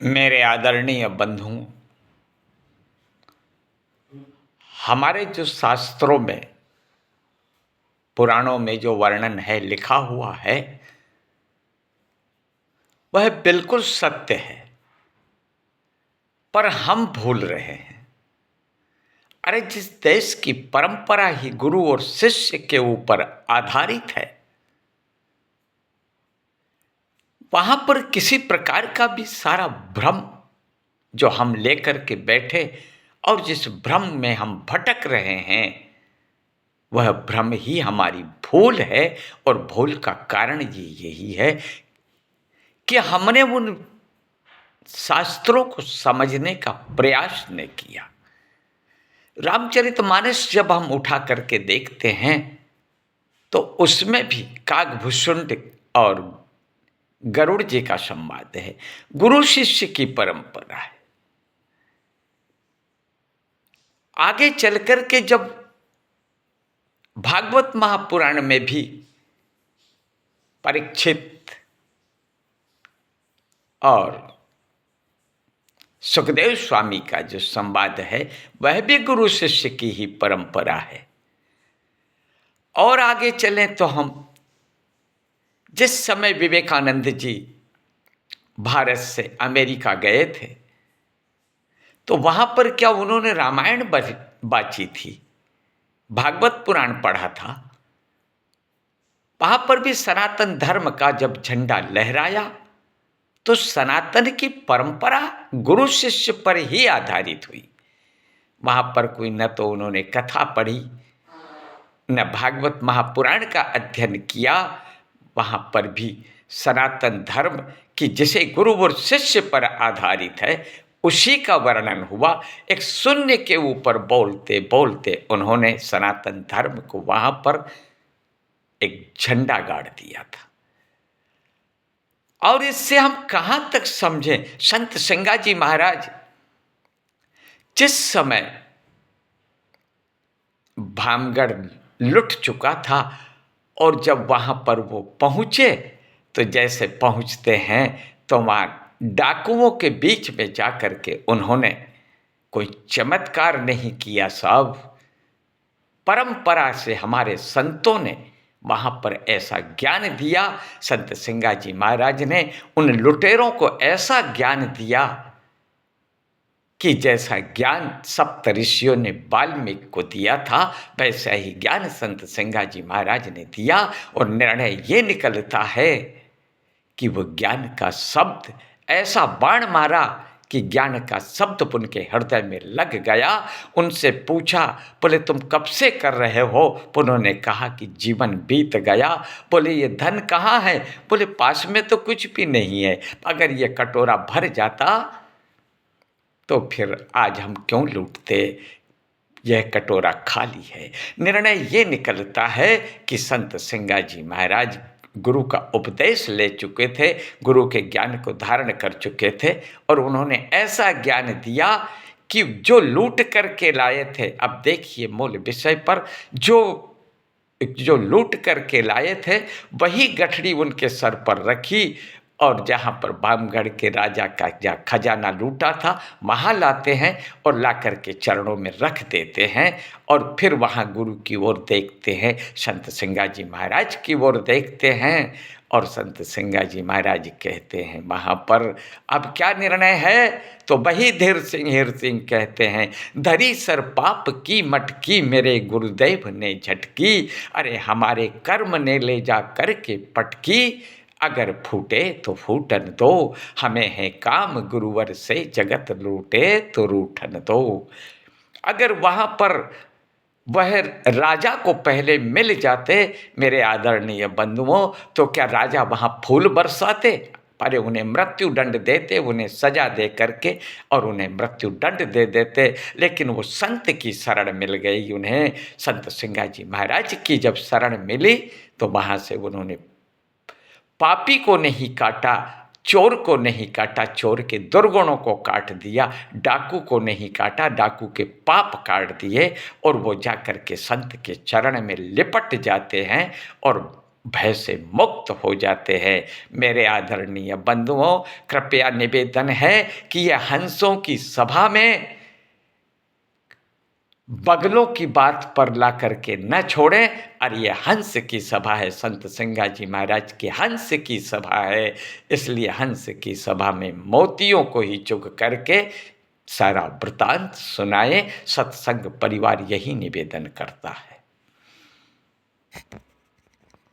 मेरे आदरणीय बंधुओं, हमारे जो शास्त्रों में, पुराणों में जो वर्णन है, लिखा हुआ है, वह बिल्कुल सत्य है, पर हम भूल रहे हैं। अरे, जिस देश की परंपरा ही गुरु और शिष्य के ऊपर आधारित है, वहां पर किसी प्रकार का भी सारा भ्रम जो हम लेकर के बैठे और जिस भ्रम में हम भटक रहे हैं, वह भ्रम ही हमारी भूल है। और भूल का कारण यही है कि हमने उन शास्त्रों को समझने का प्रयास नहीं किया। रामचरितमानस जब हम उठा करके देखते हैं तो उसमें भी काकभूषुंड और गरुड़ जी का संवाद है। गुरु शिष्य की परंपरा है। आगे चल करके जब भागवत महापुराण में भी परीक्षित और सुखदेव स्वामी का जो संवाद है, वह भी गुरु शिष्य की ही परंपरा है। और आगे चलें तो हम जिस समय विवेकानंद जी भारत से अमेरिका गए थे, तो वहां पर क्या उन्होंने रामायण बाची थी, भागवत पुराण पढ़ा था? वहां पर भी सनातन धर्म का जब झंडा लहराया तो सनातन की परंपरा गुरु शिष्य पर ही आधारित हुई। वहां पर कोई न तो उन्होंने कथा पढ़ी, न भागवत महापुराण का अध्ययन किया। वहां पर भी सनातन धर्म की जिसे गुरु और शिष्य पर आधारित है, उसी का वर्णन हुआ। एक शून्य के ऊपर बोलते बोलते उन्होंने सनातन धर्म को वहां पर एक झंडा गाड़ दिया था। और इससे हम कहां तक समझें? संत सिंगाजी महाराज जिस समय भामगढ़ लुट चुका था और जब वहां पर वो पहुंचे, तो जैसे पहुंचते हैं तो वहां डाकुओं के बीच में जाकर के उन्होंने कोई चमत्कार नहीं किया। सब परंपरा से हमारे संतों ने वहां पर ऐसा ज्ञान दिया। संत सिंगाजी महाराज ने उन लुटेरों को ऐसा ज्ञान दिया कि जैसा ज्ञान सप्त ऋषियों ने वाल्मीकि को दिया था, वैसा ही ज्ञान संत सिंगाजी महाराज ने दिया। और निर्णय ये निकलता है कि वो ज्ञान का शब्द ऐसा बाण मारा कि ज्ञान का शब्द उनके हृदय में लग गया। उनसे पूछा, बोले तुम कब से कर रहे हो? उन्होंने कहा कि जीवन बीत गया। बोले ये धन कहाँ है? बोले पास में तो कुछ भी नहीं है, अगर ये कटोरा भर जाता तो फिर आज हम क्यों लूटते, यह कटोरा खाली है। निर्णय ये निकलता है कि संत सिंगाजी महाराज गुरु का उपदेश ले चुके थे, गुरु के ज्ञान को धारण कर चुके थे, और उन्होंने ऐसा ज्ञान दिया कि जो लूट करके लाए थे, अब देखिए मूल विषय पर, जो लूट करके लाए थे वही गठड़ी उनके सर पर रखी, और जहाँ पर भामगढ़ के राजा का जहाँ खजाना लूटा था वहाँ लाते हैं और ला करके चरणों में रख देते हैं। और फिर वहाँ गुरु की ओर देखते हैं, संत सिंगाजी महाराज की ओर देखते हैं, और संत सिंगाजी महाराज कहते हैं वहाँ पर अब क्या निर्णय है? तो वही धीर सिंह हीर सिंह कहते हैं, धरी सर पाप की मटकी मेरे गुरुदेव ने झटकी, अरे हमारे कर्म ने ले जा करके पटकी, अगर फूटे तो फूटन दो, हमें है काम गुरुवर से जगत लूटे तो रूठन दो। अगर वहाँ पर वह राजा को पहले मिल जाते मेरे आदरणीय बंधुओं, तो क्या राजा वहाँ फूल बरसाते? अरे उन्हें मृत्यु दंड देते, उन्हें सजा दे करके और उन्हें मृत्यु दंड दे देते। लेकिन वो संत की शरण मिल गई उन्हें। संत सिंगाजी महाराज की जब शरण मिली तो वहाँ से उन्होंने पापी को नहीं काटा, चोर को नहीं काटा, चोर के दुर्गुणों को काट दिया, डाकू को नहीं काटा, डाकू के पाप काट दिए, और वो जाकर के संत के चरण में लिपट जाते हैं और भय से मुक्त हो जाते हैं। मेरे आदरणीय बंधुओं, कृपया निवेदन है कि यह हंसों की सभा में बगलों की बात पर ला करके न छोड़ें। और ये हंस की सभा है, संत सिंगा जी महाराज की हंस की सभा है, इसलिए हंस की सभा में मोतियों को ही चुग करके सारा वृतांत सुनाए। सत्संग परिवार यही निवेदन करता है।